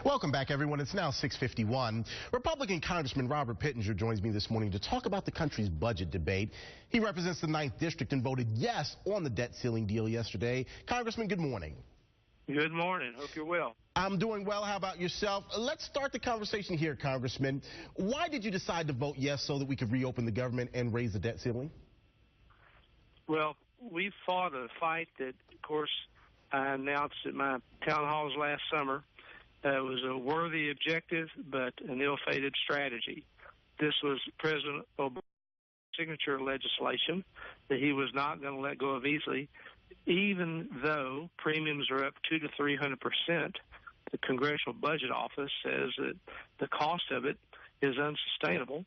Welcome back, everyone. It's now 6:51. Republican Congressman Robert Pittenger joins me this morning to talk about the country's budget debate. He represents the 9th District and voted yes on the debt ceiling deal yesterday. Congressman, good morning. Good morning. Hope you're well. I'm doing well. How about yourself? Let's start the conversation here, Congressman. Why did you decide to vote yes so that we could reopen the government and raise the debt ceiling? Well, we fought a fight that, of course, I announced at my town halls last summer. It was a worthy objective, but an ill-fated strategy. This was President Obama's signature legislation that he was not going to let go of easily, even though premiums are up 200 to 300%. The Congressional Budget Office says that the cost of it is unsustainable,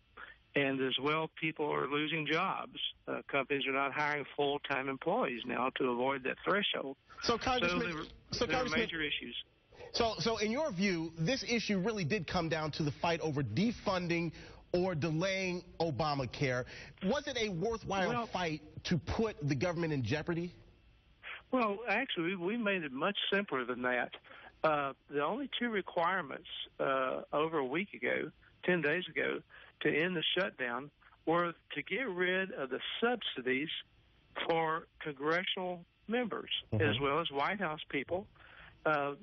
and as well, people are losing jobs. Companies are not hiring full-time employees now to avoid that threshold. So, Congressman, there are major issues. So in your view, this issue really did come down to the fight over defunding or delaying Obamacare. Was it a worthwhile fight to put the government in jeopardy? Well, actually, we made it much simpler than that. The only two requirements over a week ago, 10 days ago, to end the shutdown were to get rid of the subsidies for congressional members as well as White House people.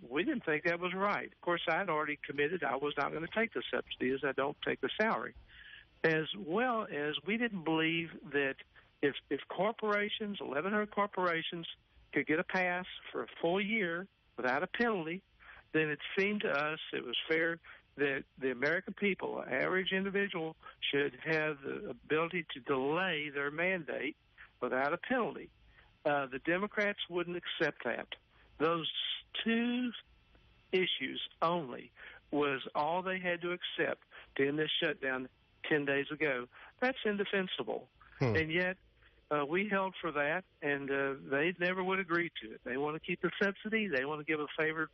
We didn't think that was right. Of course, I had already committed I was not going to take the subsidies. I don't take the salary. As well as we didn't believe that if corporations, 1,100 corporations, could get a pass for a full year without a penalty, then it seemed to us it was fair that the American people, an average individual, should have the ability to delay their mandate without a penalty. The Democrats wouldn't accept that. Those two issues only was all they had to accept to end this shutdown 10 days ago. That's indefensible. And yet we held for that, and they never would agree to it. They want to keep the subsidy. They want to give a favored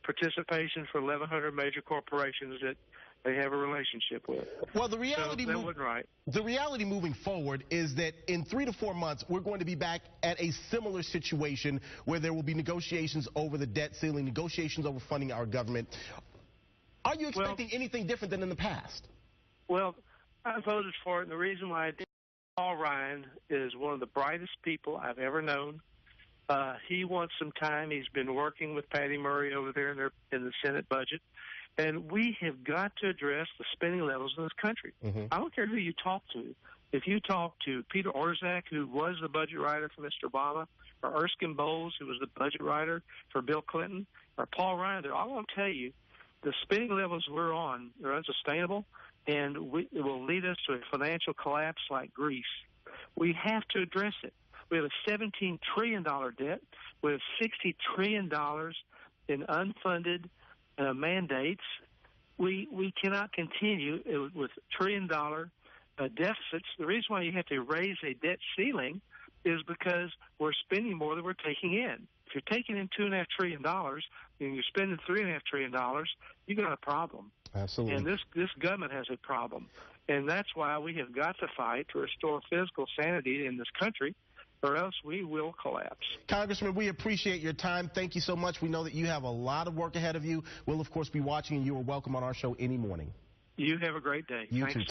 participation for 1,100 major corporations that they have a relationship with. Well, the reality, that wasn't right. The reality moving forward is that in 3 to 4 months, we're going to be back at a similar situation where there will be negotiations over the debt ceiling, negotiations over funding our government. Are you expecting anything different than in the past? Well, I voted for it, and the reason why I did, Paul Ryan is one of the brightest people I've ever known. He wants some time. He's been working with Patty Murray over there in the Senate budget. And we have got to address the spending levels in this country. I don't care who you talk to. If you talk to Peter Orszag, who was the budget writer for Mr. Obama, or Erskine Bowles, who was the budget writer for Bill Clinton, or Paul Ryan, they're all going to tell you the spending levels we're on are unsustainable, and it will lead us to a financial collapse like Greece. We have to address it. We have a $17 trillion debt. We have $60 trillion in unfunded mandates. We cannot continue with trillion-dollar deficits. The reason why you have to raise a debt ceiling is because we're spending more than we're taking in. If you're taking in $2.5 trillion and you're spending $3.5 trillion, you got a problem. Absolutely. And this government has a problem, and that's why we have got to fight to restore fiscal sanity in this country, or else we will collapse. Congressman, we appreciate your time. Thank you so much. We know that you have a lot of work ahead of you. We'll, of course, be watching, and you are welcome on our show any morning. You have a great day. You Thanks. too.